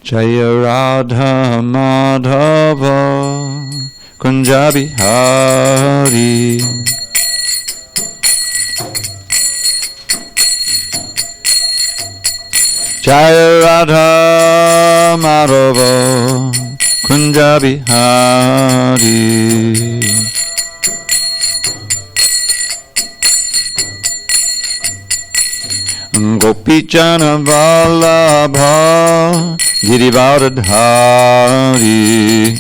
Jaya Radha Madhava Kunja Bihari. Jaya Radha Madhava Kunja Bihari. Gopi Jana Vallabha Girivardhari.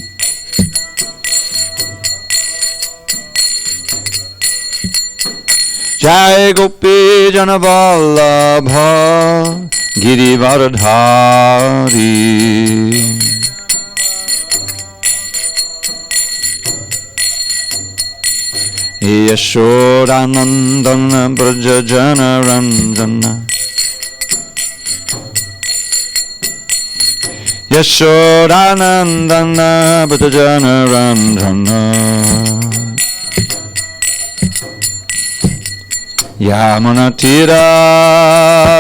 Jai Gopi Jana Vallabha Girivardhari. Yashodanandana Brajajana Ranjana. Yashodanandana Brajajana Ranjana. Yamunatira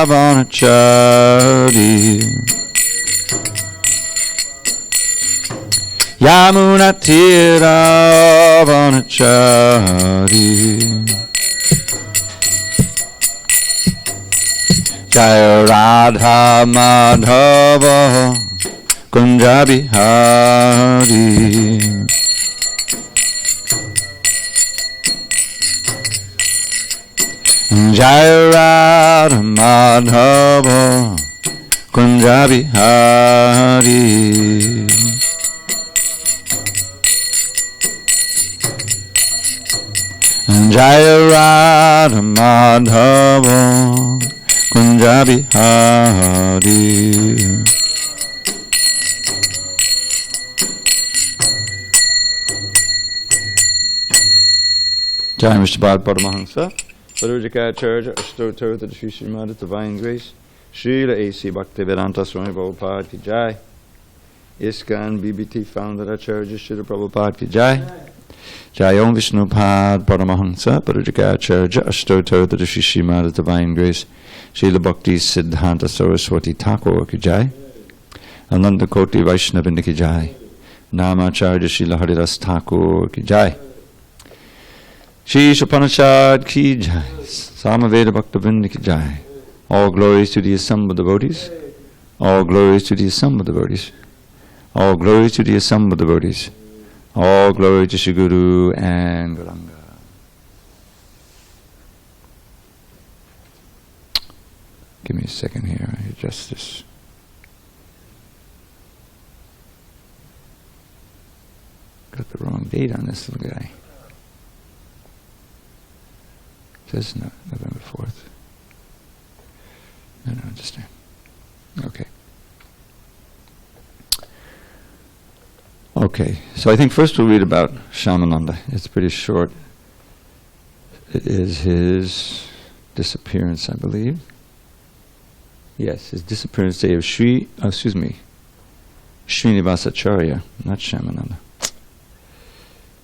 Vanachari. Yamunatira Vanachari. Jaya Radha Madhava Kunja Bihari. Jaya Radha Madhava Kunja Bihari. Jaya Radha Madhava Kunja Bihari. Jai Mr. Bhad Paramahansa Parujikacharya Ashtotar to the Sri Srimad Divine Grace Srila A.C. Bhaktivedanta Swami Prabhupada Ki Jai. ISKCON BBT Founder Acharya Srila Prabhupada Ki Jai. Jai Om Vishnupad Paramahansa Parujikacharya Ashtotar to the Sri Srimad Divine Grace Srila Bhakti Siddhanta Saraswati Thakur Ki Jai. Ananda Koti Vaishnavinda Ki Jai. Namacharya Srila Haridas Thakur Ki Jai. Shri Isopanisad Ki Jai. Samaveda Bhaktavinda Ki Jai. All glories to the assembled devotees. All glories to the assembled devotees. All glories to the assembled devotees. All glory to Shri Guru and Gauranga. Give me a second here, I adjust this. Got the wrong date on this little guy. It says November 4th. No, just okay. Okay, so I think first we'll read about Shyamananda. It's pretty short. It is his disappearance, I believe. Yes, his disappearance day of Srinivasacharya, not Shyamananda.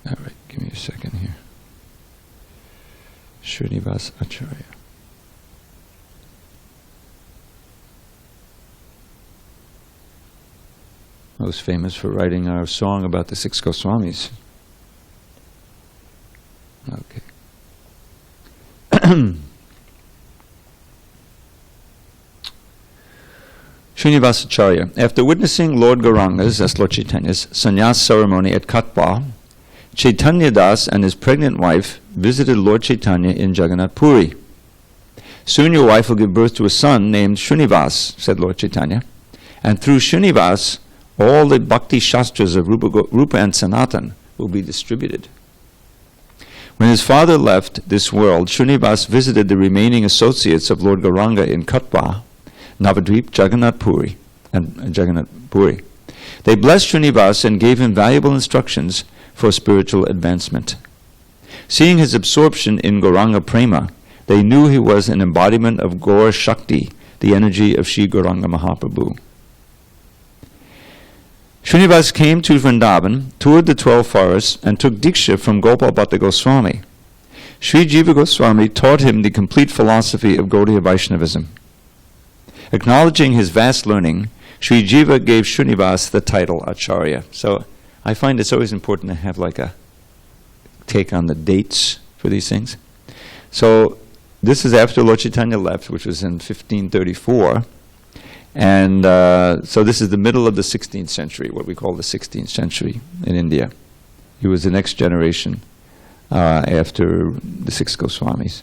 All right, give me a second here. Srinivasacharya. Most famous for writing our song about the 6 Goswamis. Okay. Srinivasacharya. After witnessing Lord Gauranga's, that's Lord Chaitanya's, sannyas ceremony at Katwa, Chaitanya Das and his pregnant wife visited Lord Chaitanya in Jagannath Puri. Soon your wife will give birth to a son named Srinivas, said Lord Chaitanya, and through Srinivas, all the bhakti shastras of Rupa and Sanatan will be distributed. When his father left this world, Srinivas visited the remaining associates of Lord Gauranga in Katwa, Navadvip, Jagannath Puri, and Jagannath Puri. They blessed Srinivas and gave him valuable instructions for spiritual advancement. Seeing his absorption in Gauranga Prema, they knew he was an embodiment of Gaur Shakti, the energy of Sri Gauranga Mahaprabhu. Srinivas came to Vrindavan, toured the 12 forests, and took Diksha from Gopal Bhatta Goswami. Sri Jiva Goswami taught him the complete philosophy of Gaudiya Vaishnavism. Acknowledging his vast learning, Sri Jiva gave Srinivas the title Acharya. So I find it's always important to have like a take on the dates for these things. So this is after Lord Chaitanya left, which was in 1534. And so this is the middle of the 16th century, what we call the 16th century in India. He was the next generation after the six Goswamis.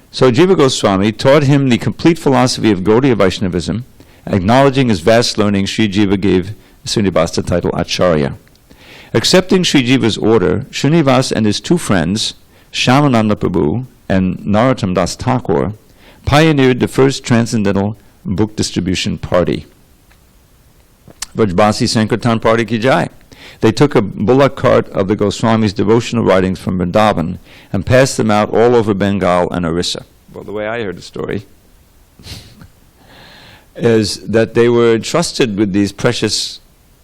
So Jiva Goswami taught him the complete philosophy of Gaudiya Vaishnavism. Acknowledging his vast learning, Sri Jiva gave Srinivas the title Acharya. Accepting Sri Jiva's order, Srinivas and his two friends, Shyamananda Prabhu and Narottam Das Thakur, pioneered the first transcendental book distribution party. Vrajbasi Sankirtan Party Ki Jai. They took a bullock cart of the Goswamis' devotional writings from Vrindavan and passed them out all over Bengal and Orissa. Well, the way I heard the story is that they were entrusted with these precious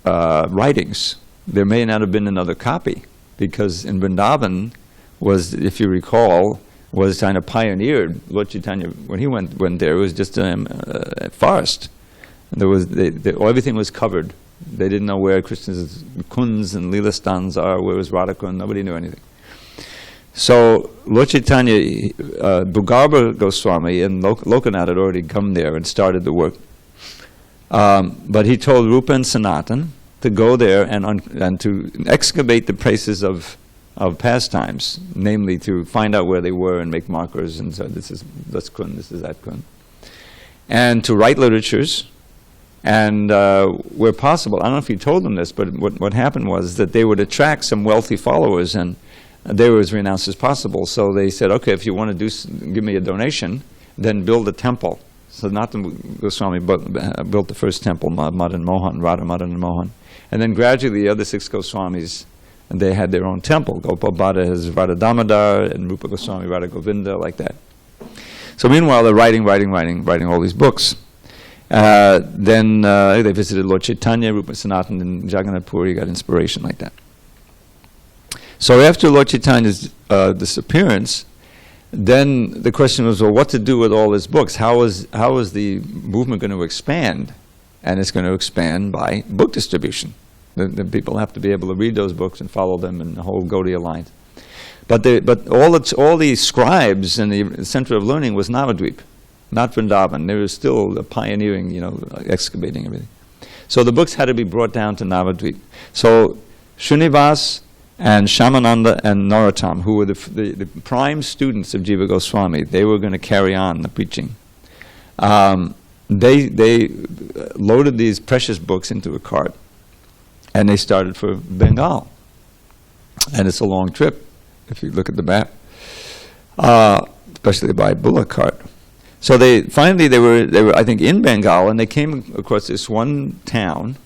writings. There may not have been another copy, because in Vrindavan was, if you recall, was kind of pioneered. Lord Chaitanya, when he went there, it was just a forest. There was everything was covered. They didn't know where Krishna's kunds and lila stands are, where was Radhakund, nobody knew anything. So Lord Chaitanya, Bhugarba Goswami and Lokanath had already come there and started the work. But he told Rupa and Sanatan to go there and to excavate the places of pastimes, namely to find out where they were and make markers, and so this is kun, this is that kun. And to write literatures, and where possible, I don't know if he told them this, but what happened was that they would attract some wealthy followers, and they were as renounced as possible. So they said, okay, if you want to give me a donation, then build a temple. So Nathan Goswami built the first temple, Madan Mohan, Radha Madan and Mohan. And then gradually the other six Goswamis, and they had their own temple. Gopal Bhatta has Radha Damodar, and Rupa Goswami, Radha Govinda, like that. So meanwhile, they're writing all these books. Then they visited Lord Chaitanya, Rupa Sanatan, and Jagannath Puri, got inspiration like that. So after Lord Chaitanya's disappearance, then the question was, well, what to do with all his books? How is the movement going to expand? And it's going to expand by book distribution. The people have to be able to read those books and follow them in the whole Gaudiya line. But all the scribes and the center of learning was Navadvip, not Vrindavan. They were still pioneering, excavating everything. So the books had to be brought down to Navadvip. So Srinivas and Shyamananda and Narottam, who were the prime students of Jiva Goswami, they were going to carry on the preaching. They loaded these precious books into a cart, and they started for Bengal. And it's a long trip, if you look at the map, especially by bullock cart. So they were I think in Bengal, and they came across this one town.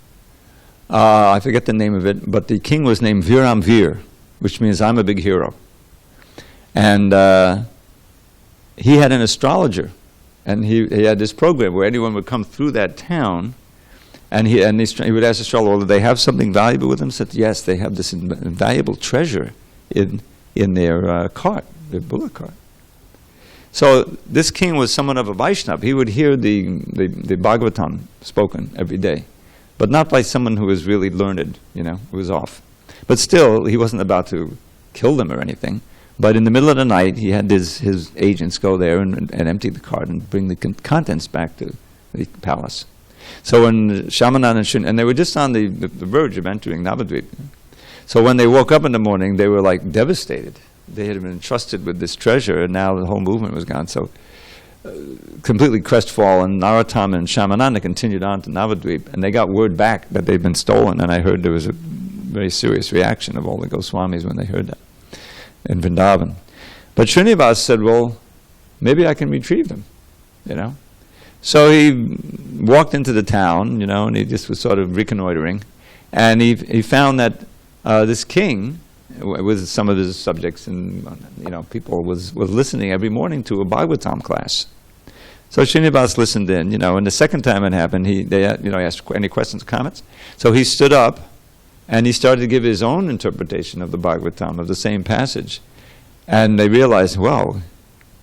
I forget the name of it, but the king was named Viram Vir, which means I'm a big hero. And he had an astrologer, and he had this program where anyone would come through that town, and he would ask the astrologer, well, do they have something valuable with them? Said, yes, they have this invaluable treasure in their cart, their bullock cart. So this king was somewhat of a Vaishnava. He would hear the Bhagavatam spoken every day, but not by someone who was really learned, who was off. But still, he wasn't about to kill them or anything. But in the middle of the night, he had his agents go there and empty the cart and bring the contents back to the palace. So when Shyamananda and they were just on the verge of entering Navadvip. So when they woke up in the morning, they were like devastated. They had been entrusted with this treasure, and now the whole movement was gone. So completely crestfallen, Narottam and Shyamananda continued on to Navadvip, and they got word back that they'd been stolen, and I heard there was a very serious reaction of all the Goswamis when they heard that in Vrindavan. But Srinivas said, well, maybe I can retrieve them, So he walked into the town, and he just was sort of reconnoitering, and he found that this king, with some of his subjects and people, was listening every morning to a Bhagavatam class. So Srinivas listened in, and the second time it happened, they asked any questions, comments. So he stood up, and he started to give his own interpretation of the Bhagavatam, of the same passage. And they realized, well,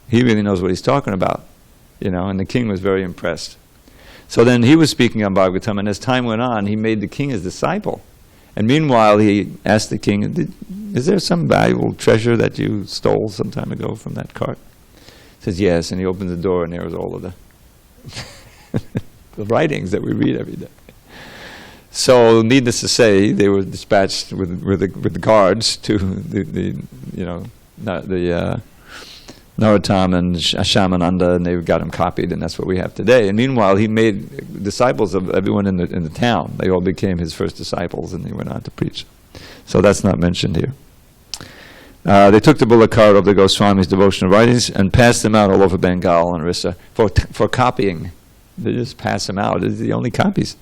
he really knows what he's talking about, and the king was very impressed. So then he was speaking on Bhagavatam, and as time went on, he made the king his disciple. And meanwhile, he asked the king, is there some valuable treasure that you stole some time ago from that cart? He says, yes, and he opened the door, and there was all of the the writings that we read every day. So, needless to say, they were dispatched with the guards to the Narottam and Shamananda, and they got him copied, and that's what we have today. And meanwhile, he made disciples of everyone in the town. They all became his first disciples, and they went on to preach. So that's not mentioned here. They took the Bulakar of the Goswami's devotional writings and passed them out all over Bengal and Orissa for copying. They just pass them out. It's the only copies.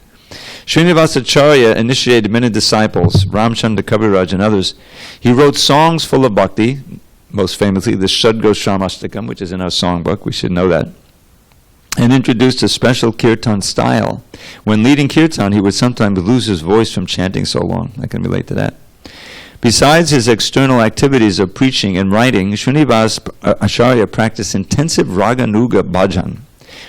Srinivasacharya initiated many disciples, Ramchandra Kaviraj and others. He wrote songs full of bhakti, most famously the Shadgoshamastakam, which is in our songbook, we should know that, and introduced a special kirtan style. When leading kirtan, he would sometimes lose his voice from chanting so long. I can relate to that. Besides his external activities of preaching and writing, Srinivasacharya practiced intensive Raganuga bhajan.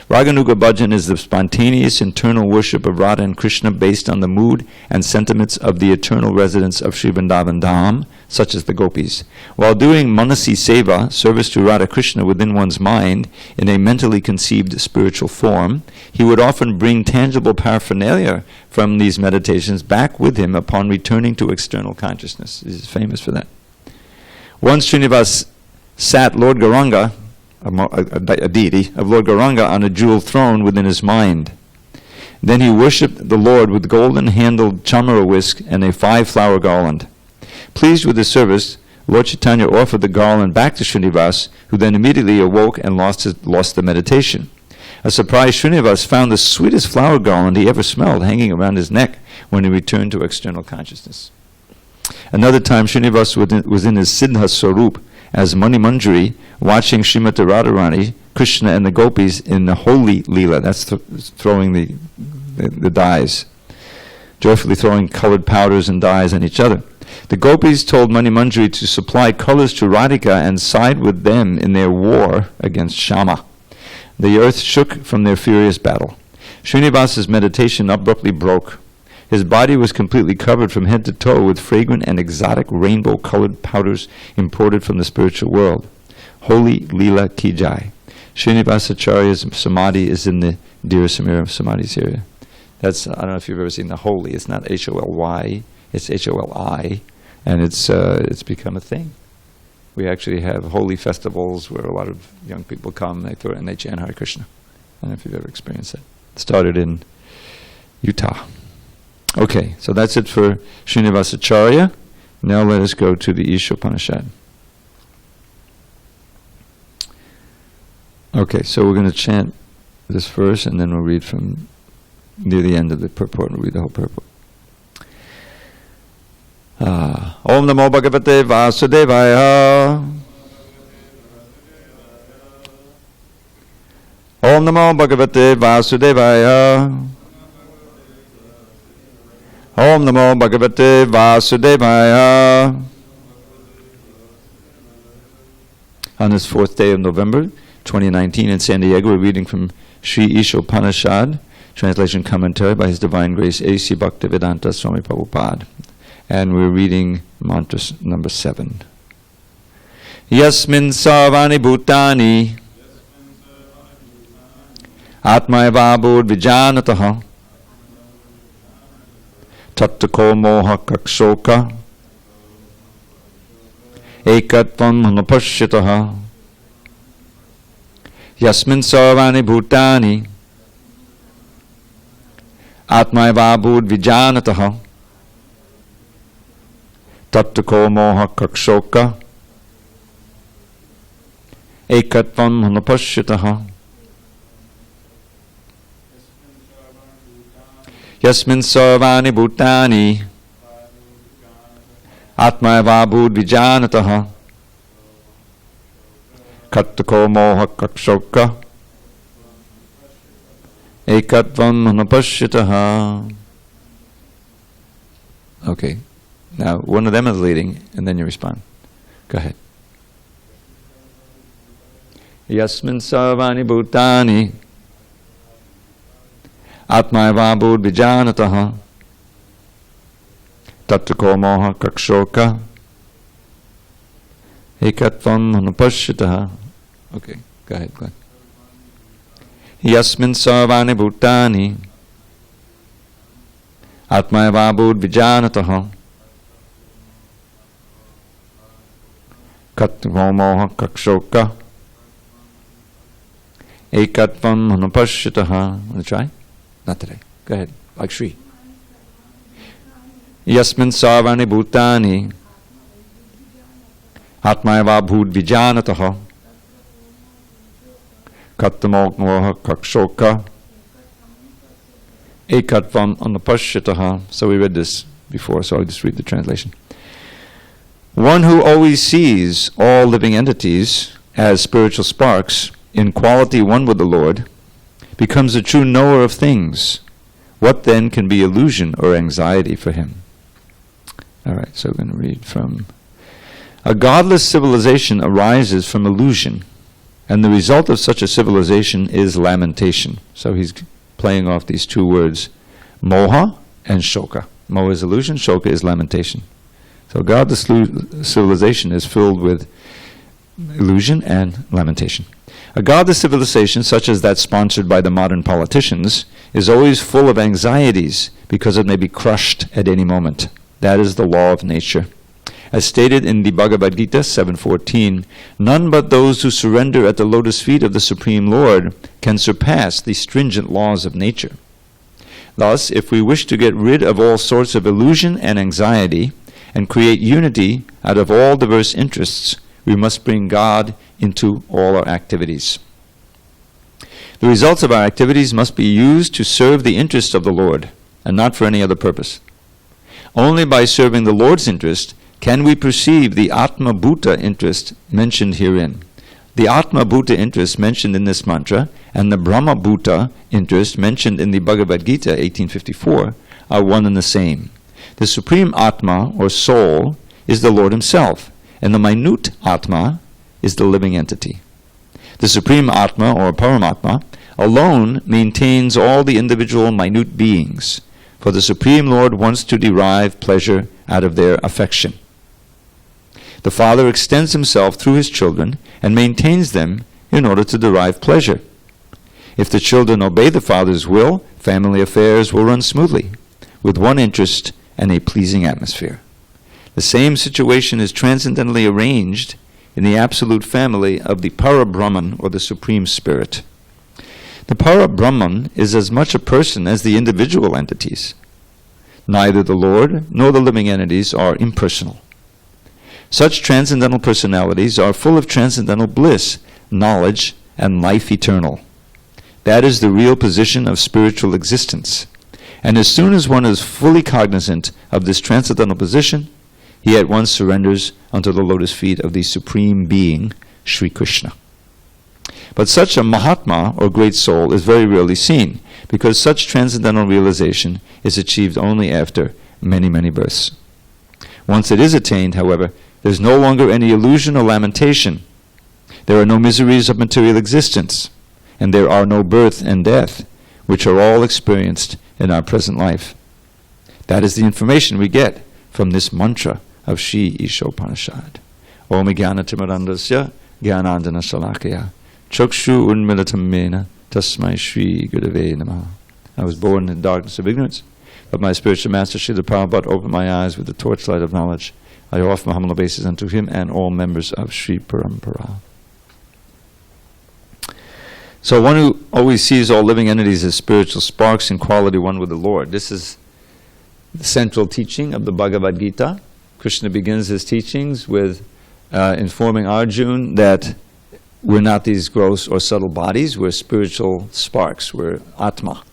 Raganuga bhajan is the spontaneous internal worship of Radha and Krishna based on the mood and sentiments of the eternal residents of Sri Vrindavan Dham, such as the gopis. While doing Manasi Seva, service to Radha Krishna within one's mind, in a mentally conceived spiritual form, he would often bring tangible paraphernalia from these meditations back with him upon returning to external consciousness. He is famous for that. Once Srinivas sat Lord Gauranga, a deity of Lord Gauranga, on a jeweled throne within his mind. Then he worshipped the Lord with golden-handled chamara whisk and a 5-flower garland. Pleased with the service, Lord Chaitanya offered the garland back to Srinivas, who then immediately awoke and lost the meditation. A surprised Srinivas found the sweetest flower garland he ever smelled hanging around his neck when he returned to external consciousness. Another time, Srinivas was in his Siddha Swarup as Mani Manjari, watching Srimati Radharani, Krishna, and the gopis in the holy Leela. That's throwing the dyes, joyfully throwing colored powders and dyes on each other. The gopis told Mani Manjari to supply colors to Radhika and side with them in their war against Shama. The earth shook from their furious battle. Srinivas's meditation abruptly broke. His body was completely covered from head to toe with fragrant and exotic rainbow-colored powders imported from the spiritual world. Holy Leela Ki Jai. Srinivasacharya's samadhi is in the Dira Samira Samadhis area. That's, I don't know if you've ever seen the holy. It's not H-O-L-Y, it's H-O-L-I, and it's become a thing. We actually have holy festivals where a lot of young people come, they chant Hare Krishna. I don't know if you've ever experienced that. It started in Utah. Okay, so that's it for Srinivasacharya. Now let us go to the Isopanisad. Okay, so we're going to chant this verse and then we'll read from near the end of the purport and read the whole purport. Om Namo Bhagavate Vasudevaya. Om Namo Bhagavate Vasudevaya. Om Namo Bhagavate Vasudevaya. On this 4th day of November, 2019 in SanDiego, we're reading from Sri Isopanisad, translation commentary by His Divine Grace A.C. Bhaktivedanta Swami Prabhupada. And we're reading mantra number 7. Yasmin sarvani bhutani atmayava bud vijanataha tattako moha kakshoka ekatvam hanapashyataha yasmin sarvani bhutani atmayava bud vijanataha tattako moha kakshoka ekatvam hanapashyataha yasmin sarvani bhutani atmayava bud vijanataha tattako moha kakshoka ekatvam hanapashyataha. Okay. Now, one of them is leading, and then you respond. Go ahead. Yasmin sarvani bhutani Atmayava Budvijanataha Tattako Moha Kakshoka Ekatvam Anupashitaha. Okay, go ahead. Yasmin Sarvani Bhutani Atmayava Budvijanataha Tattako Moha Kakshoka Ekatvam Anupashitaha. Want to try? Not today. Go ahead. Like Shri. Yasmin Sarvani Bhutani Atmayava Budvijanataha Kattamokmoha Kakshoka Ekatvam Anupashitaha. So we read this before, so I'll just read the translation. One who always sees all living entities as spiritual sparks, in quality one with the Lord, becomes a true knower of things. What then can be illusion or anxiety for him? All right, so we're going to read from... A godless civilization arises from illusion, and the result of such a civilization is lamentation. So he's playing off these two words, moha and shoka. Moha is illusion, shoka is lamentation. So godless civilization is filled with illusion and lamentation. A godless civilization, such as that sponsored by the modern politicians, is always full of anxieties because it may be crushed at any moment. That is the law of nature. As stated in the Bhagavad Gita 7:14, none but those who surrender at the lotus feet of the Supreme Lord can surpass the stringent laws of nature. Thus, if we wish to get rid of all sorts of illusion and anxiety and create unity out of all diverse interests, we must bring God into all our activities. The results of our activities must be used to serve the interest of the Lord, and not for any other purpose. Only by serving the Lord's interest can we perceive the Atma Bhuta interest mentioned herein. The Atma Bhuta interest mentioned in this mantra and the Brahma Bhuta interest mentioned in the Bhagavad Gita 1854 are one and the same. The Supreme Atma, or soul, is the Lord Himself, and the minute Atma is the living entity. The Supreme Atma, or Paramatma, alone maintains all the individual minute beings, for the Supreme Lord wants to derive pleasure out of their affection. The Father extends Himself through His children and maintains them in order to derive pleasure. If the children obey the Father's will, family affairs will run smoothly, with one interest and a pleasing atmosphere. The same situation is transcendently arranged in the absolute family of the Para-Brahman, or the Supreme Spirit. The Para-Brahman is as much a person as the individual entities. Neither the Lord nor the living entities are impersonal. Such transcendental personalities are full of transcendental bliss, knowledge, and life eternal. That is the real position of spiritual existence. And as soon as one is fully cognizant of this transcendental position, he at once surrenders unto the lotus feet of the Supreme Being, Sri Krishna. But such a Mahatma, or great soul, is very rarely seen, because such transcendental realization is achieved only after many, many births. Once it is attained, however, there is no longer any illusion or lamentation. There are no miseries of material existence, and there are no birth and death, which are all experienced in our present life. That is the information we get from this mantra of Shri Isopanisad. Om Jnanatimirandasya Jnanandana Salakaya Chakshu Unmilitam Mena Tasmai Shri Gurave Namaha. I was born in the darkness of ignorance, but my spiritual master Srila Prabhupada opened my eyes with the torchlight of knowledge. I offer my humble obeisances unto him and all members of Sri Parampara. So one who always sees all living entities as spiritual sparks in quality one with the Lord. This is the central teaching of the Bhagavad Gita. Krishna begins his teachings with informing Arjuna that we're not these gross or subtle bodies, we're spiritual sparks, we're Atma.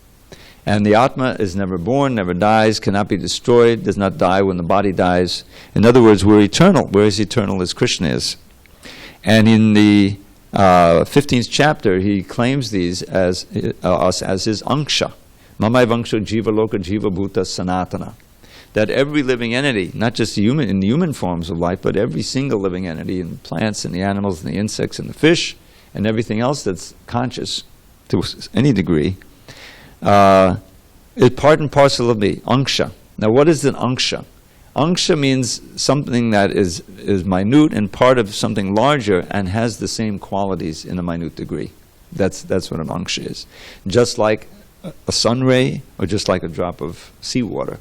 And the Atma is never born, never dies, cannot be destroyed, does not die when the body dies. In other words, we're eternal. We're as eternal as Krishna is. And in the 15th chapter, he claims these as us as his anksha. Mamai vangsha jiva loka jiva bhuta sanatana. That every living entity, not just the human, in the human forms of life, but every single living entity in the plants and the animals and the insects and the fish and everything else that's conscious to any degree, is part and parcel of me, anksha. Now what is an anksha? Anksha means something that is minute and part of something larger and has the same qualities in a minute degree. That's what an anksha is. Just like a sun ray or just like a drop of seawater.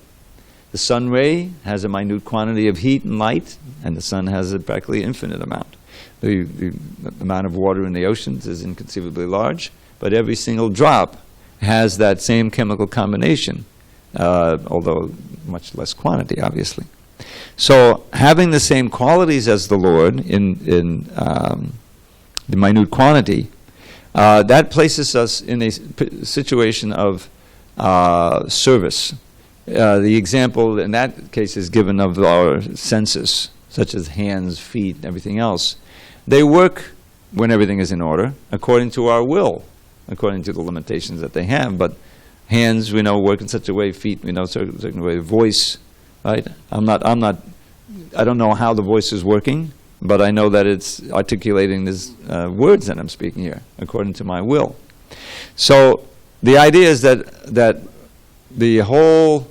The sun ray has a minute quantity of heat and light, and the sun has a practically infinite amount. The amount of water in the oceans is inconceivably large, but every single drop has that same chemical combination, although much less quantity, obviously. So having the same qualities as the Lord in the minute quantity, that places us in a situation of service. The example in that case is given of our senses, such as hands, feet, and everything else. They work when everything is in order, according to our will, according to the limitations that they have. But hands, we know, work in such a way. Feet, we know, certain way. Voice, right? I don't know how the voice is working, but I know that it's articulating these words that I'm speaking here, according to my will. So the idea is that the whole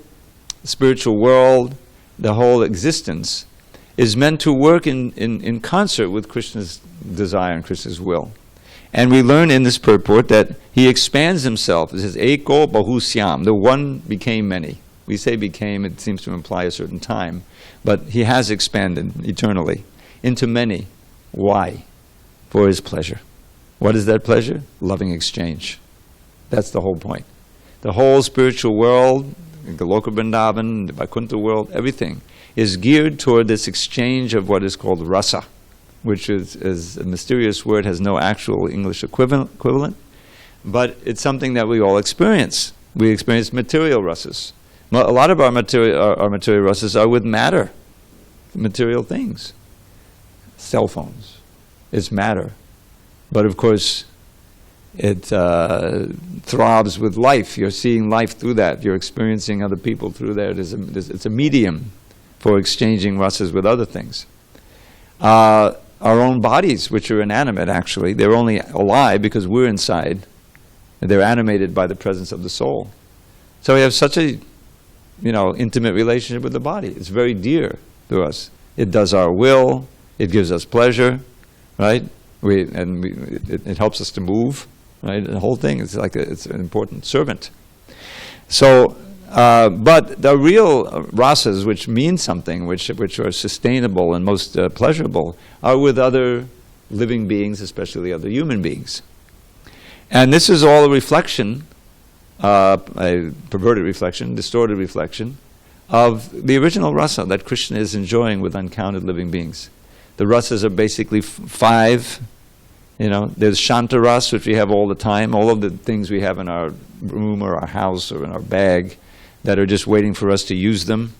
spiritual world, the whole existence, is meant to work in concert with Krishna's desire and Krishna's will. And we learn in this purport that he expands himself. It says, Eko bahusyam, the one became many. We say became, it seems to imply a certain time, but he has expanded eternally into many. Why? For his pleasure. What is that pleasure? Loving exchange. That's the whole point. The whole spiritual world, the Goloka Vrindavan, the Vaikuntha world, everything is geared toward this exchange of what is called rasa, which is a mysterious word, has no actual English equivalent, but it's something that we all experience. We experience material rasas. A lot of our material rasas are with matter, material things. Cell phones, it's matter. But of course, it throbs with life. You're seeing life through that. You're experiencing other people through that. It's a medium for exchanging rasas with other things. Our own bodies, which are inanimate actually, they're only alive because we're inside. They're animated by the presence of the soul. So we have such a intimate relationship with the body. It's very dear to us. It does our will. It gives us pleasure, right? It helps us to move, right? The whole thing is it's an important servant. So, but the real rasas, which mean something, which are sustainable and most pleasurable, are with other living beings, especially other human beings. And this is all a reflection, a perverted reflection, distorted reflection, of the original rasa that Krishna is enjoying with uncounted living beings. The rasas are basically five. There's shanta ras, which we have all the time, all of the things we have in our room or our house or in our bag that are just waiting for us to use them.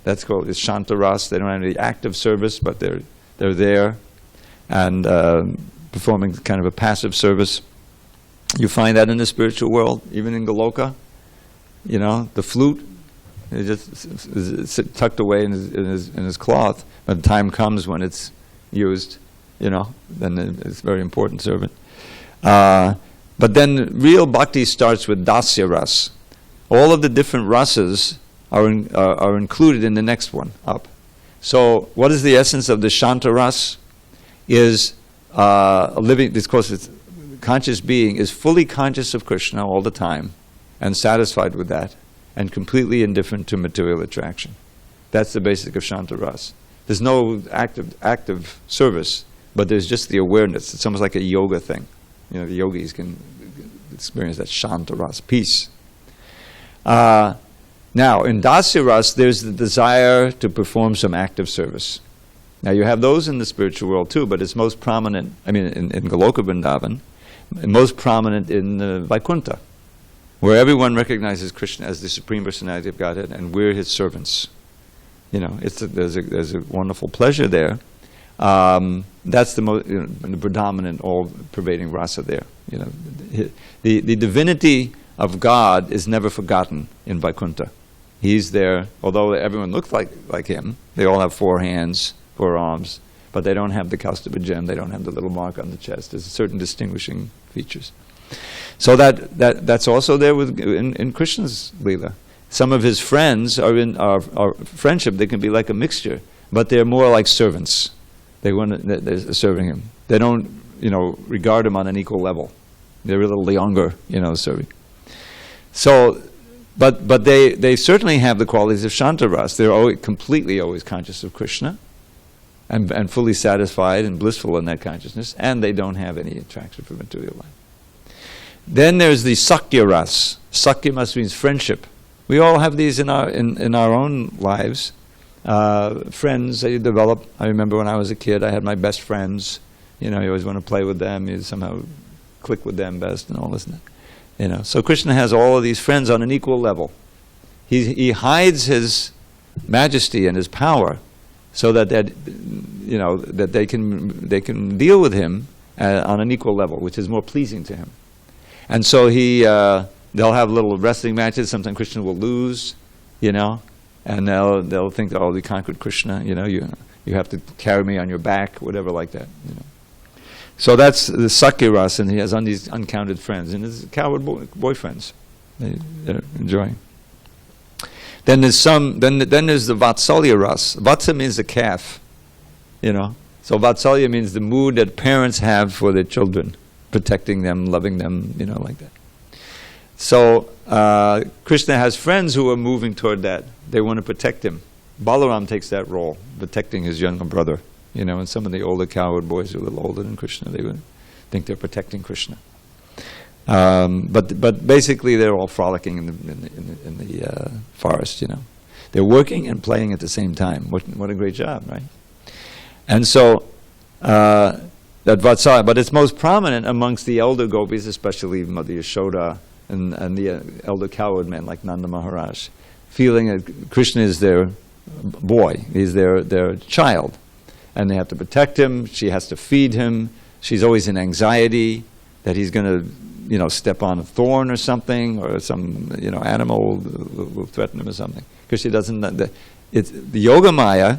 That's called shanta ras. They don't have any active service, but they're there and performing kind of a passive service. You find that in the spiritual world, even in Goloka. The flute is tucked away in his cloth. But the time comes when it's used, then it's a very important servant. But then real bhakti starts with dasya ras. All of the different rasas are included in the next one up. So what is the essence of the shanta ras? Is a living, because it's conscious being is fully conscious of Krishna all the time and satisfied with that and completely indifferent to material attraction. That's the basic of shanta ras. There's no active service, but there's just the awareness. It's almost like a yoga thing. The yogis can experience that shanta ras, peace. Now, in dasya ras, there's the desire to perform some active service. Now, you have those in the spiritual world too, but it's most prominent, in Goloka Vrindavan, most prominent in Vaikuntha, where everyone recognizes Krishna as the Supreme Personality of Godhead, and we're his servants. There's a wonderful pleasure there. That's the predominant, all-pervading rasa there. The divinity of God is never forgotten in Vaikuntha. He's there, although everyone looks like him. They all have 4 hands, 4 arms, but they don't have the kaustubha gem. They don't have the little mark on the chest. There's certain distinguishing features. So that's also there in Krishna's Leela. Some of his friends are in our friendship. They can be like a mixture, but they're more like servants. They're serving him. They don't, regard him on an equal level. They're a little younger, serving. So, but they certainly have the qualities of Shantaras. They're always conscious of Krishna, and fully satisfied and blissful in that consciousness, and they don't have any attraction for material life. Then there's the Sakya Ras. Sakya means friendship. We all have these in our own lives. Friends that you develop. I remember when I was a kid, I had my best friends. You always want to play with them. You somehow click with them best and all this and that. So Krishna has all of these friends on an equal level. He hides his majesty and his power so that they can deal with him on an equal level, which is more pleasing to him. And so they'll have little wrestling matches. Sometimes Krishna will lose, and they'll think, oh, we conquered Krishna. You have to carry me on your back, whatever like that. So that's the Sakya Rasa, and he has these uncounted friends, and his coward boyfriends. They're enjoying. Then there's the Vatsalya Rasa. Vatsa means a calf, So Vatsalya means the mood that parents have for their children, protecting them, loving them, like that. So Krishna has friends who are moving toward that. They want to protect him. Balaram takes that role, protecting his younger brother. And some of the older coward boys who are a little older than Krishna, they would think they're protecting Krishna. But basically, they're all frolicking in the forest. They're working and playing at the same time. What a great job, right? And so that Vatsalya, but it's most prominent amongst the elder gopis, especially Mother Yashoda and the elder coward men like Nanda Maharaj, feeling that Krishna is their boy, he's their child. And they have to protect him. She has to feed him. She's always in anxiety that he's going to, step on a thorn or something, or some, animal will threaten him or something. Because she doesn't. The Yoga Maya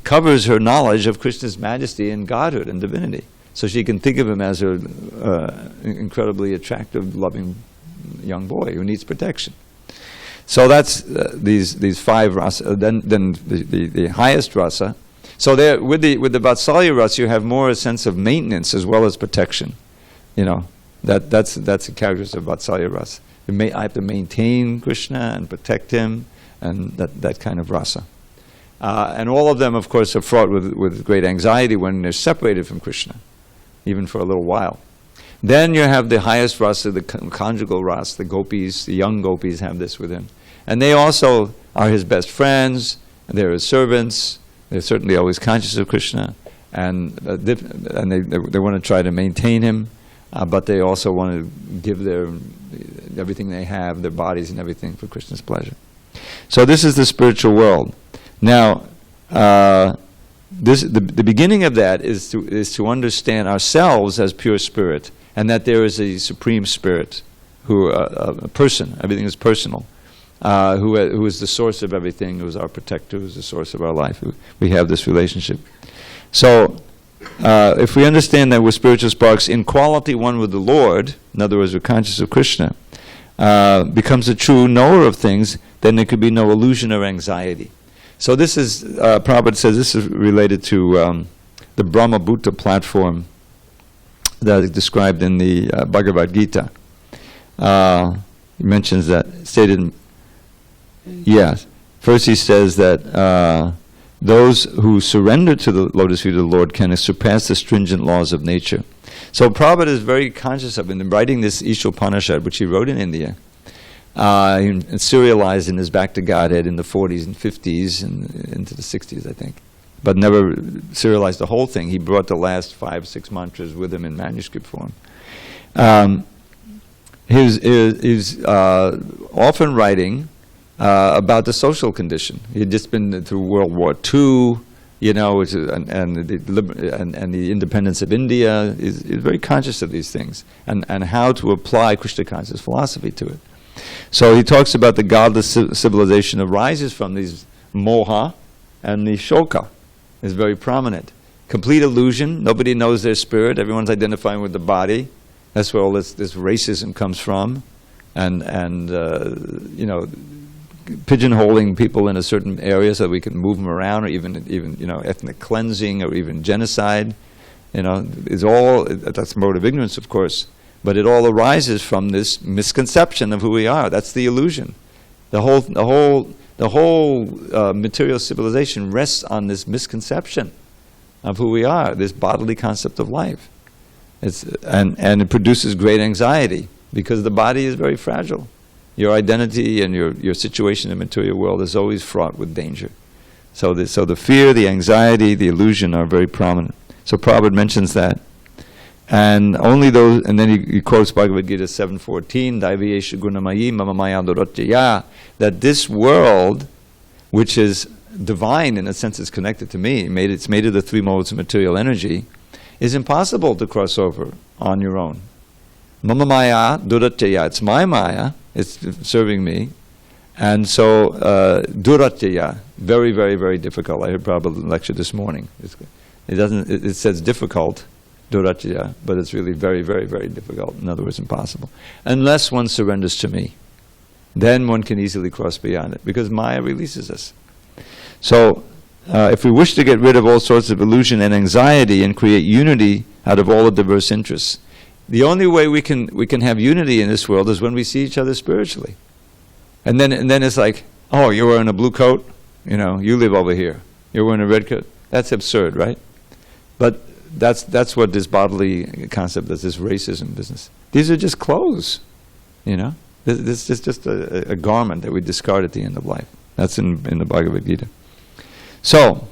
covers her knowledge of Krishna's majesty and godhood and divinity, so she can think of him as her incredibly attractive, loving young boy who needs protection. So that's these five rasa. Then the highest rasa. So there, with the Vatsalya rasa, you have more a sense of maintenance as well as protection. That's the characters of Vatsalya rasa. I have to maintain Krishna and protect him, and that kind of rasa. And all of them, of course, are fraught with great anxiety when they're separated from Krishna, even for a little while. Then you have the highest rasa, the conjugal rasa. The gopis, the young gopis, have this with him, and they also are his best friends. They're his servants. They're certainly always conscious of Krishna, and they want to try to maintain him, but they also want to give everything they have, their bodies and everything, for Krishna's pleasure. So this is the spiritual world. Now, the beginning of that is to understand ourselves as pure spirit, and that there is a supreme spirit, a person. Everything is personal. Who is the source of everything, who is our protector, who is the source of our life. We have this relationship. So, if we understand that we're spiritual sparks in quality one with the Lord, in other words, we're conscious of Krishna, becomes a true knower of things, then there could be no illusion or anxiety. So this is, Prabhupada says, this is related to the Brahma Bhuta platform that is described in the Bhagavad Gita. He mentions that, stated. Yes. First he says that those who surrender to the lotus feet of the Lord can surpass the stringent laws of nature. So Prabhupada is very conscious of it. In writing this Isopanisad, which he wrote in India, he serialized in his Back to Godhead in the 40s and 50s and into the 60s, I think. But never serialized the whole thing. He brought the last 5-6 mantras with him in manuscript form. He's often writing about the social condition. He had just been through World War II, and the independence of India. He's very conscious of these things and how to apply Krishna conscious philosophy to it. So he talks about the godless civilization arises from these moha, and the shoka is very prominent. Complete illusion. Nobody knows their spirit. Everyone's identifying with the body. That's where all this racism comes from, and pigeonholing people in a certain area so that we can move them around, or even ethnic cleansing, or even genocide. Is all, that's mode of ignorance, of course, but it all arises from this misconception of who we are. That's the illusion. The whole material civilization rests on this misconception of who we are, this bodily concept of life. And it produces great anxiety, because the body is very fragile. Your identity and your situation in the material world is always fraught with danger. So the fear, the anxiety, the illusion are very prominent. So Prabhupada mentions that. And only those, and then he quotes Bhagavad Gita 7:14, Daiviyesha gunamayi mama maya duratjaya, that this world, which is divine in a sense, is connected to me, it's made of the three modes of material energy, is impossible to cross over on your own. Mama maya duratjaya, it's my maya, it's serving me. And so duratjaya, very, very, very difficult. I heard Prabhupada lecture this morning. It says difficult, duratjaya, but it's really very, very, very difficult. In other words, impossible. Unless one surrenders to me, then one can easily cross beyond it, because Maya releases us. So, if we wish to get rid of all sorts of illusion and anxiety and create unity out of all the diverse interests, the only way we can have unity in this world is when we see each other spiritually. And then it's like, oh, you're wearing a blue coat, you live over here. You're wearing a red coat. That's absurd, right? But that's what this bodily concept is, this racism business. These are just clothes, This is just a garment that we discard at the end of life. That's in the Bhagavad Gita. So,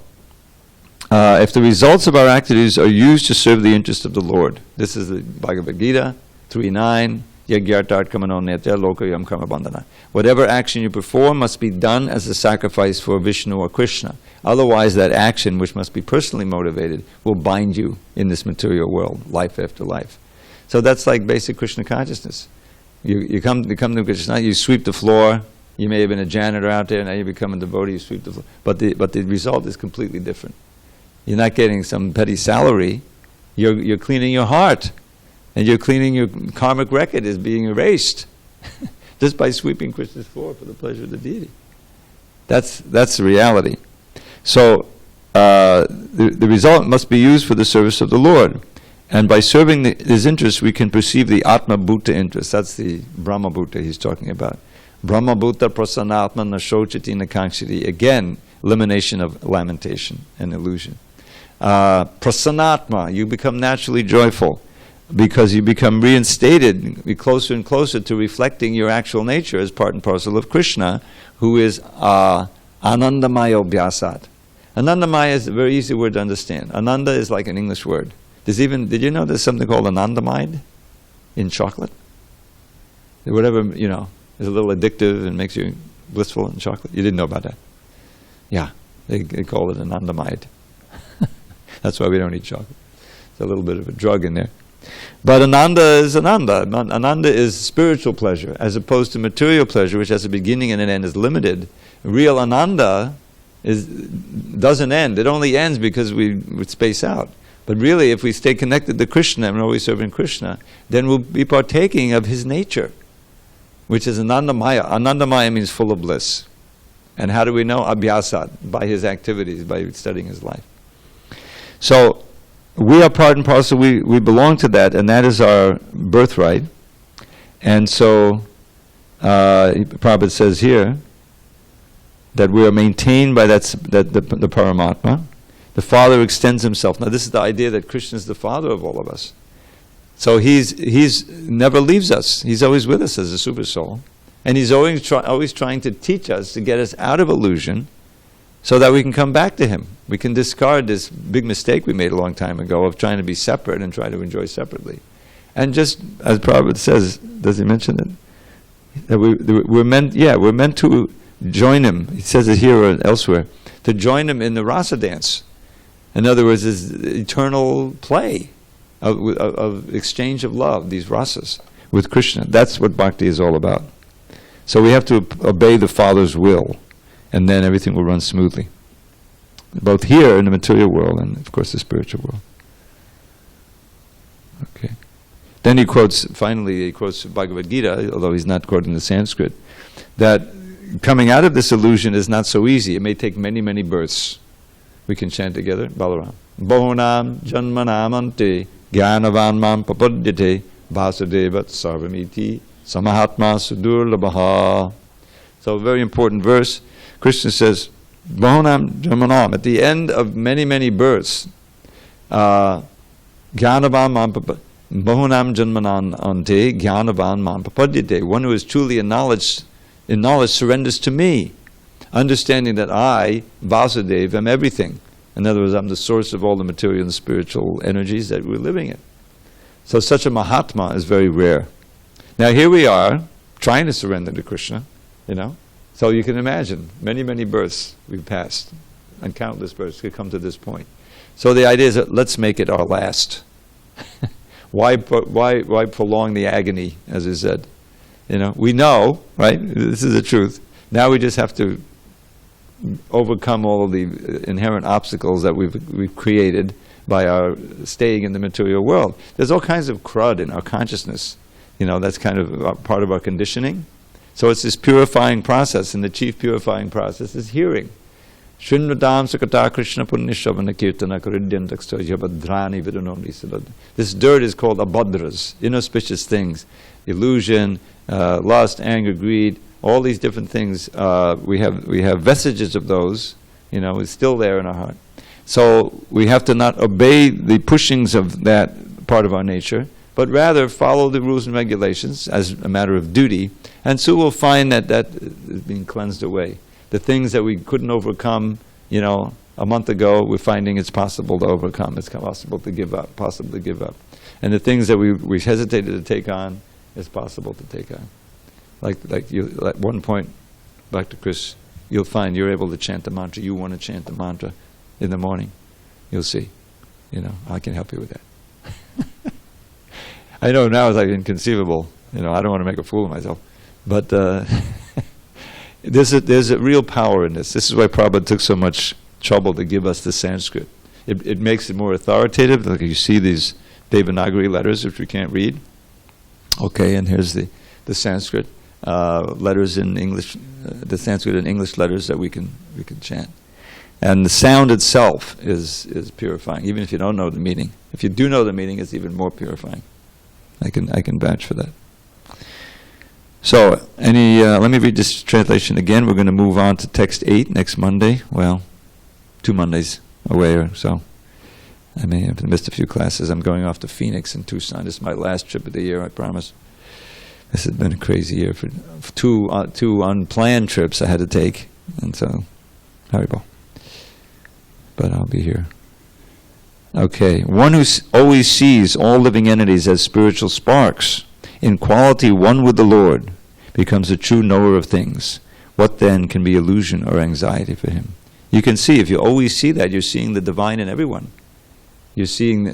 if the results of our activities are used to serve the interest of the Lord, this is the Bhagavad Gita 3.9, Yagyartart kamano netya lokayam karma bandhana. Whatever action you perform must be done as a sacrifice for Vishnu or Krishna. Otherwise, that action, which must be personally motivated, will bind you in this material world, life after life. So that's like basic Krishna consciousness. You come to Krishna, you sweep the floor. You may have been a janitor out there, now you become a devotee, you sweep the floor. But the result is completely different. You're not getting some petty salary. You're cleaning your heart. And you're cleaning your karmic record is being erased just by sweeping Krishna's floor for the pleasure of the deity. That's the reality. So the result must be used for the service of the Lord. And by serving his interests, we can perceive the Atma Bhuta interest. That's the Brahma Bhuta he's talking about. Brahma Bhuta prasanatma nashochati nakangshiti. Again, elimination of lamentation and illusion. Prasanatma, you become naturally joyful, because you become reinstated, closer and closer to reflecting your actual nature as part and parcel of Krishna, who is Anandamaya Bhyasat. Anandamaya is a very easy word to understand. Ananda is like an English word. Did you know there's something called anandamide in chocolate? Whatever, is a little addictive and makes you blissful in chocolate. You didn't know about that? Yeah, they call it anandamide. That's why we don't eat chocolate. There's a little bit of a drug in there. But Ananda is Ananda. Ananda is spiritual pleasure, as opposed to material pleasure, which has a beginning and an end, is limited. Real Ananda doesn't end. It only ends because we space out. But really, if we stay connected to Krishna and we're always serving Krishna, then we'll be partaking of his nature, which is Anandamaya. Anandamaya means full of bliss. And how do we know? Abhyasat, by his activities, by studying his life. So, we are part and parcel, we belong to that, and that is our birthright. And so, Prabhupada says here that we are maintained by the Paramatma. The Father extends himself. Now, this is the idea that Krishna is the Father of all of us. So he's never leaves us. He's always with us as a super soul, and he's always trying to teach us, to get us out of illusion, so that we can come back to him. We can discard this big mistake we made a long time ago of trying to be separate and try to enjoy separately. And just as Prabhupada says, does he mention it? That we're meant to join him. He says it here or elsewhere, to join him in the rasa dance. In other words, is eternal play of exchange of love, these rasas, with Krishna. That's what bhakti is all about. So we have to obey the Father's will, and then everything will run smoothly. Both here in the material world and, of course, the spiritual world. Okay. Then he quotes Bhagavad Gita, although he's not quoting the Sanskrit, that coming out of this illusion is not so easy. It may take many, many births. We can chant together, Balaram. Bahunam janmanam ante gyanavan mam papadyate vasudevat sarvamiti samahatma sudurlabha. So a very important verse. Krishna says, Bahunam janmanam, at the end of many, many births, Gyanavan mam papadyate. Bahunam janmanan ante gyanavan mam papadyate. One who is truly in knowledge surrenders to me, understanding that I, Vasudeva, am everything. In other words, I'm the source of all the material and spiritual energies that we're living in. So such a Mahatma is very rare. Now here we are, trying to surrender to Krishna, So you can imagine, many, many births we've passed, and countless births could come to this point. So the idea is that let's make it our last. Why prolong the agony, as is said? We know, right? This is the truth. Now we just have to overcome all of the inherent obstacles that we've created by our staying in the material world. There's all kinds of crud in our consciousness. That's kind of part of our conditioning. So it's this purifying process, and the chief purifying process is hearing. Shrindadam sakata Krishna punnishavana kirtana karidyantaksta yabhadrani vidunoni. This dirt is called abhadras, inauspicious things. Illusion, lust, anger, greed, all these different things. We have vestiges of those, it's still there in our heart. So we have to not obey the pushings of that part of our nature, but rather follow the rules and regulations as a matter of duty, and so we'll find that is being cleansed away. The things that we couldn't overcome, a month ago, we're finding it's possible to overcome. It's possible to give up, possibly give up. And the things that we hesitated to take on, it's possible to take on. Like you, at one point, back to Chris, you'll find you're able to chant the mantra. You want to chant the mantra in the morning. You'll see. I can help you with that. I know now it's like inconceivable. I don't want to make a fool of myself. But there's a real power in this. This is why Prabhupada took so much trouble to give us the Sanskrit. It makes it more authoritative. Like you see these Devanagari letters, which we can't read. Okay, and here's the Sanskrit letters in English, the Sanskrit and English letters that we can chant. And the sound itself is purifying, even if you don't know the meaning. If you do know the meaning, it's even more purifying. I can vouch for that. So, let me read this translation again. We're going to move on to text 8 next Monday. Well, 2 Mondays away or so. I may have missed a few classes. I'm going off to Phoenix and Tucson. This is my last trip of the year, I promise. This has been a crazy year for two unplanned trips I had to take. And so, Haribo. But I'll be here. Okay. One who always sees all living entities as spiritual sparks, in quality one with the Lord, becomes a true knower of things. What then can be illusion or anxiety for him? You can see, if you always see that, you're seeing the divine in everyone. You're seeing,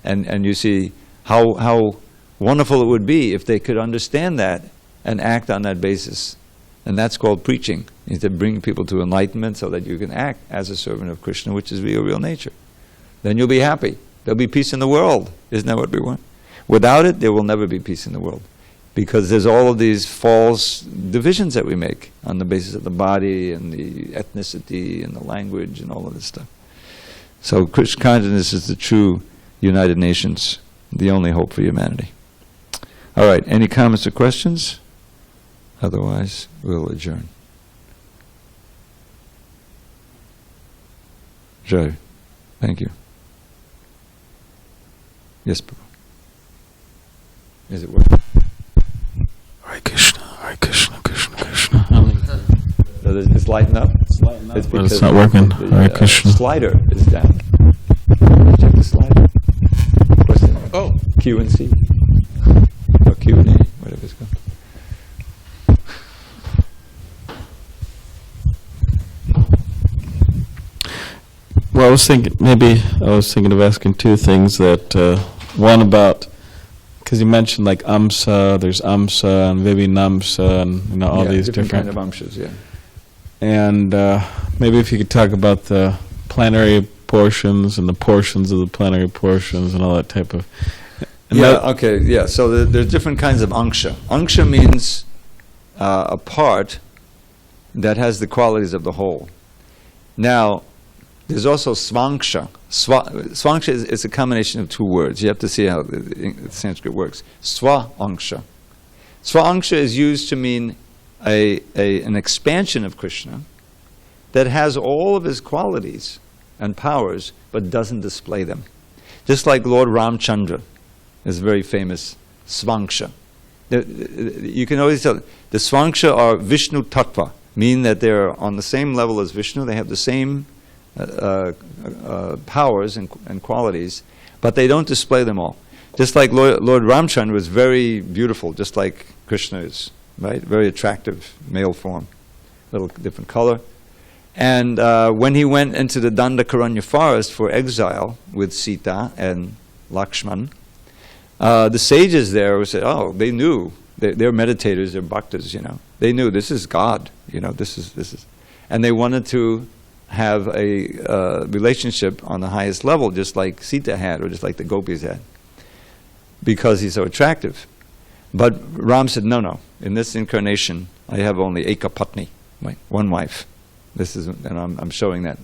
and you see how wonderful it would be if they could understand that and act on that basis. And that's called preaching. You need to bring people to enlightenment so that you can act as a servant of Krishna, which is your real nature. Then you'll be happy. There'll be peace in the world. Isn't that what we want? Without it, there will never be peace in the world. Because there's all of these false divisions that we make on the basis of the body and the ethnicity and the language and all of this stuff. So Krishna consciousness is the true United Nations, the only hope for humanity. All right, any comments or questions? Otherwise, we'll adjourn. Jai. Thank you. Yes, Prabhu. Is it working? Hare Krishna, Krishna, Krishna. So it's lighting up? It's lighting up, it's but it's not working. Hare Krishna. Slider is down. Check the slider. What's that? Oh. Q and C. Or Q and A, whatever it's called. Well, I was thinking of asking two things. That one about, because you mentioned like amsa, there's amsa and vibhinamsa, and all these different kind of amshas, yeah. And maybe if you could talk about the plenary portions and the portions of the plenary portions and all that type of. And So there's different kinds of anksha. Anksha means a part that has the qualities of the whole. Now, there's also svanksha. Svanksha is a combination of two words. You have to see how the Sanskrit works. Sva-anksha. Sva-anksha is used to mean an expansion of Krishna that has all of his qualities and powers, but doesn't display them. Just like Lord Ramchandra is very famous svanksha. You can always tell the svanksha are Vishnu tattva, meaning that they're on the same level as Vishnu. They have the same powers and qualities, but they don't display them all. Just like Lord Ramchandra was very beautiful, just like Krishna is, right? Very attractive male form, little different color. And when he went into the Dandakaranya forest for exile with Sita and Lakshman, the sages there said, they knew. They're meditators, they're bhaktas, They knew this is God, this is. And they wanted to have a relationship on the highest level, just like Sita had, or just like the gopis had, because he's so attractive. But Ram said, no, in this incarnation, I have only eka patni, one wife. And I'm showing that.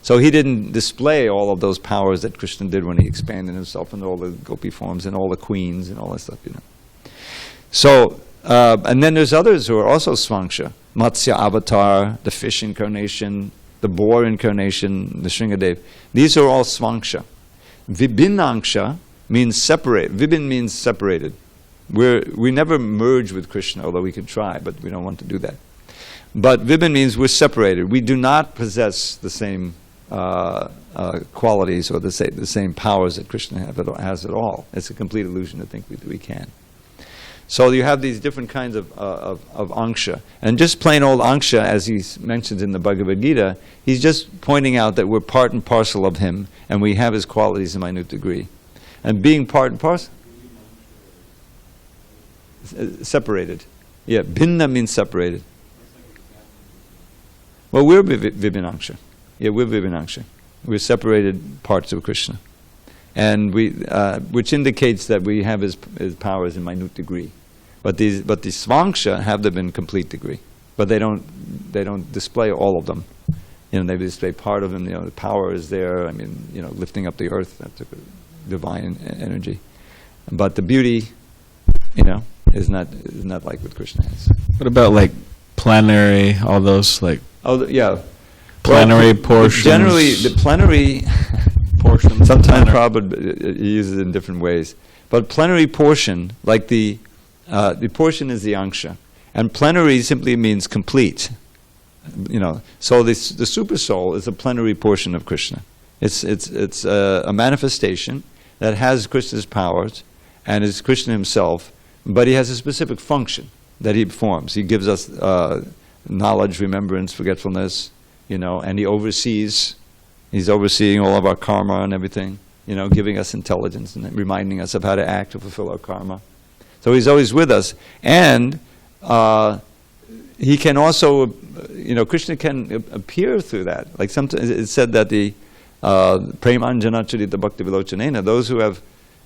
So he didn't display all of those powers that Krishna did when he expanded himself into all the gopi forms and all the queens and all that stuff, So, and then there's others who are also svanksha. Matsya avatar, the fish incarnation, the boar incarnation, the Shringadev. These are all svanksha. Vibhinangsha means separate. Vibhin means separated. We never merge with Krishna, although we can try, but we don't want to do that. But Vibhin means we're separated. We do not possess the same qualities or the same powers that Krishna has at all. It's a complete illusion to think we can. So you have these different kinds of anksha. And just plain old anksha, as he mentions in the Bhagavad Gita, he's just pointing out that we're part and parcel of him, and we have his qualities in minute degree. And being part and parcel, separated. Yeah, bhinna means separated. Well, we're Vibhinangsha. Yeah, we're Vibhinangsha. We're separated parts of Krishna. And which indicates that we have his powers in minute degree. But the svanksha have them in complete degree. But they don't display all of them. They display part of them. The power is there. Lifting up the earth, that's a divine energy. But the beauty, is not like what Krishna has. What about like plenary, all those like? Oh yeah, plenary portions. Generally, the plenary portion. Sometimes Prabhupada uses it in different ways, but plenary portion, like the portion is the anksha, and plenary simply means complete. So the super soul is a plenary portion of Krishna. It's a manifestation that has Krishna's powers and is Krishna himself, but he has a specific function that he performs. He gives us knowledge, remembrance, forgetfulness, and he oversees. He's overseeing all of our karma and everything, giving us intelligence and reminding us of how to act to fulfill our karma. So he's always with us, and he can also, Krishna can appear through that. Like sometimes it's said that the Premanjana Charita Bhakti Vilochanena, those who have,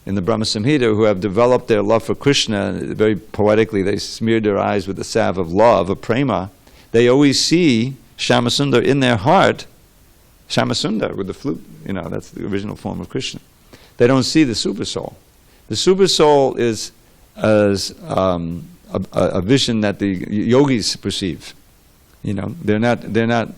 in the Brahma Samhita, who have developed their love for Krishna, very poetically, they smeared their eyes with the salve of love, of prema, they always see Shyamasundar in their heart, Shyamasundar with the flute, that's the original form of Krishna. They don't see the super soul. The super soul is as a vision that the yogis perceive. They're not 100%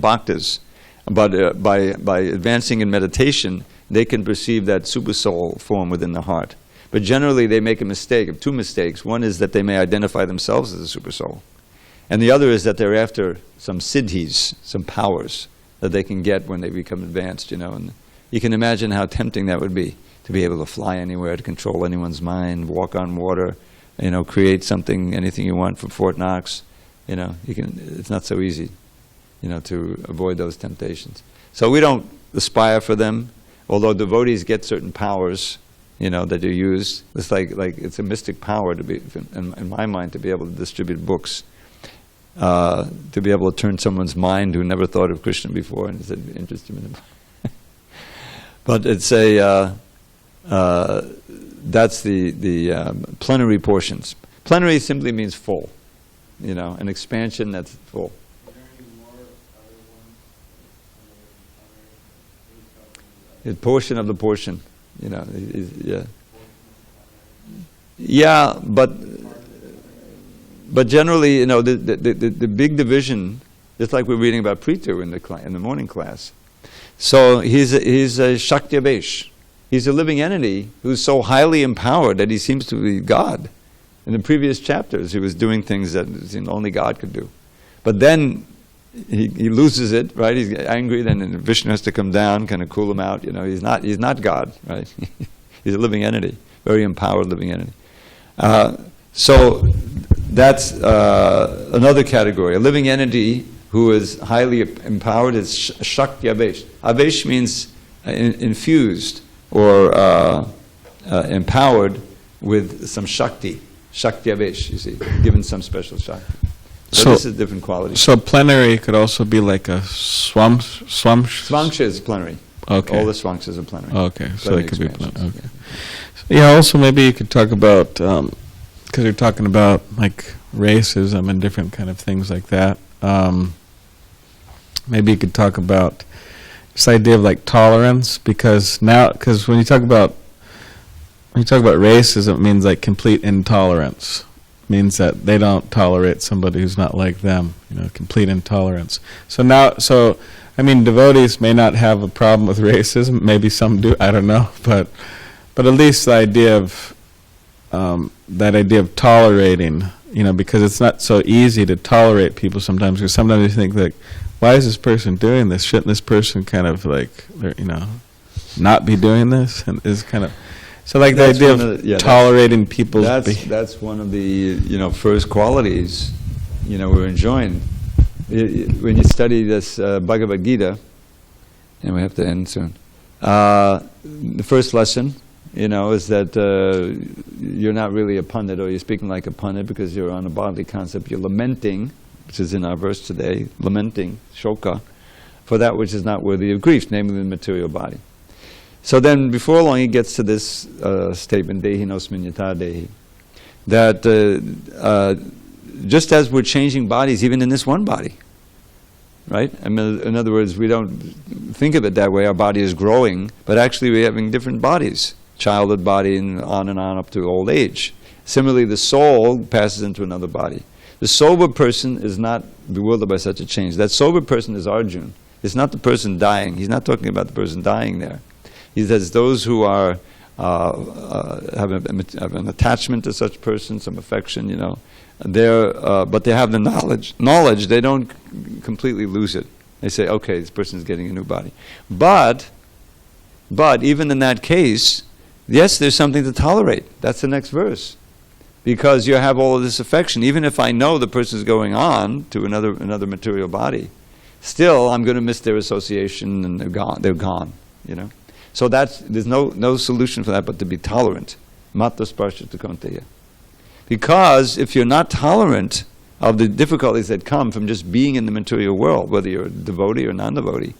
bhaktas, but by advancing in meditation, they can perceive that super soul form within the heart. But generally, they make a mistake of two mistakes. One is that they may identify themselves as a super soul, and the other is that they're after some siddhis, some powers that they can get when they become advanced. And you can imagine how tempting that would be, to be able to fly anywhere, to control anyone's mind, walk on water, create something, anything you want from Fort Knox. It's not so easy, to avoid those temptations. So we don't aspire for them, although devotees get certain powers, that are used. It's like it's a mystic power to be, in my mind, to be able to distribute books, to be able to turn someone's mind who never thought of Krishna before and is interested in him. But it's That's the plenary portions. Plenary simply means full, an expansion that's full. A portion of the portion, yeah. Yeah, but generally, the big division, just like we're reading about Prithu in the morning class. So he's a Shakti-Avesh. He's a living entity who's so highly empowered that he seems to be God. In the previous chapters, he was doing things that only God could do. But then he loses it, right? He's angry, then Vishnu has to come down, kind of cool him out. He's not God, right? He's a living entity, very empowered living entity. So that's another category. A living entity who is highly empowered is Shakti Avesh. Avesh means infused or empowered with some Shakti. Shakti Avesh, you see, given some special Shakti. So this is different quality. So plenary could also be like a Swangsha is plenary. Okay. All the swangshas are plenary. Okay, so it could be plenary. Okay. Yeah. Also maybe you could talk about, because you're talking about like racism and different kind of things like that. Maybe you could talk about this idea of like tolerance, because when you talk about racism, it means like complete intolerance. It means that they don't tolerate somebody who's not like them. Complete intolerance. So devotees may not have a problem with racism. Maybe some do. I don't know, but at least the idea of tolerating. Because it's not so easy to tolerate people sometimes. Because sometimes you think like, why is this person doing this? Shouldn't this person kind of like, not be doing this? And is kind of so like the idea of tolerating people's. That's one of the first qualities we're enjoying when you study this Bhagavad Gita, and we have to end soon. The first lesson, is that you're not really a pundit, or you're speaking like a pundit because you're on a bodily concept. You're lamenting, which is in our verse today, lamenting, shoka, for that which is not worthy of grief, namely the material body. So then, before long, he gets to this statement, Dehi nosmin yata dehi, that just as we're changing bodies, even in this one body, right? In other words, we don't think of it that way. Our body is growing, but actually we're having different bodies, childhood body and on up to old age. Similarly, the soul passes into another body. The sober person is not bewildered by such a change. That sober person is Arjuna. It's not the person dying. He's not talking about the person dying there. He says those who are have an attachment to such person, some affection, but they have the knowledge. They don't completely lose it. They say, okay, this person is getting a new body. But even in that case, yes, there's something to tolerate. That's the next verse. Because you have all of this affection. Even if I know the person is going on to another material body, still I'm going to miss their association, and they're gone. So there's no solution for that but to be tolerant. Mata sparsha konteya. Because if you're not tolerant of the difficulties that come from just being in the material world, whether you're a devotee or non-devotee,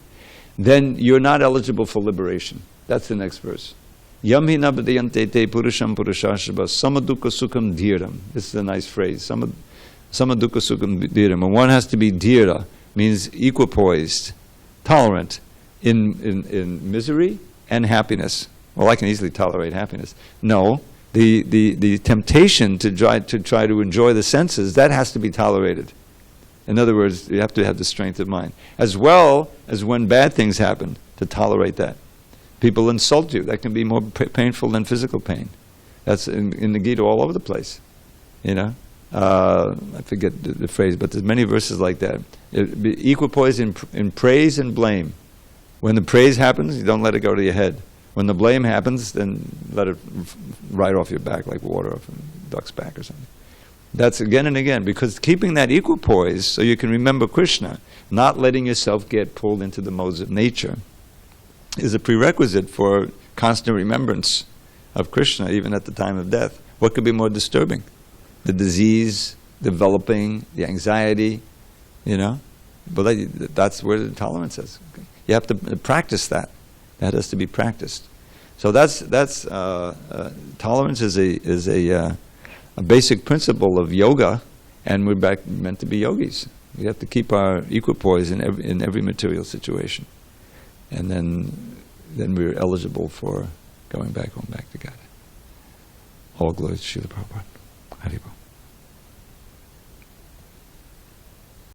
then you're not eligible for liberation. That's the next verse. Yam hi nabadayante te purusham purushashaba samadukha sukham dhiram. This is a nice phrase. Samadukha sukham dhiram. And one has to be dhira, means equipoised, tolerant in misery and happiness. Well, I can easily tolerate happiness. No, the temptation to try to enjoy the senses, that has to be tolerated. In other words, you have to have the strength of mind. As well as when bad things happen, to tolerate that. People insult you. That can be more painful than physical pain. That's in the Gita all over the place. I forget the phrase, but there's many verses like that. Be equipoised in praise and blame. When the praise happens, you don't let it go to your head. When the blame happens, then let it right off your back like water off a duck's back or something. That's again and again, because keeping that equipoise so you can remember Krishna, not letting yourself get pulled into the modes of nature, is a prerequisite for constant remembrance of Krishna, even at the time of death. What could be more disturbing? The disease developing, the anxiety, But that's where the tolerance is. You have to practice that. That has to be practiced. So that's tolerance is a basic principle of yoga, and we're meant to be yogis. We have to keep our equipoise in every material situation, and then we're eligible for going back home, back to God. All glory to Srila Prabhupada.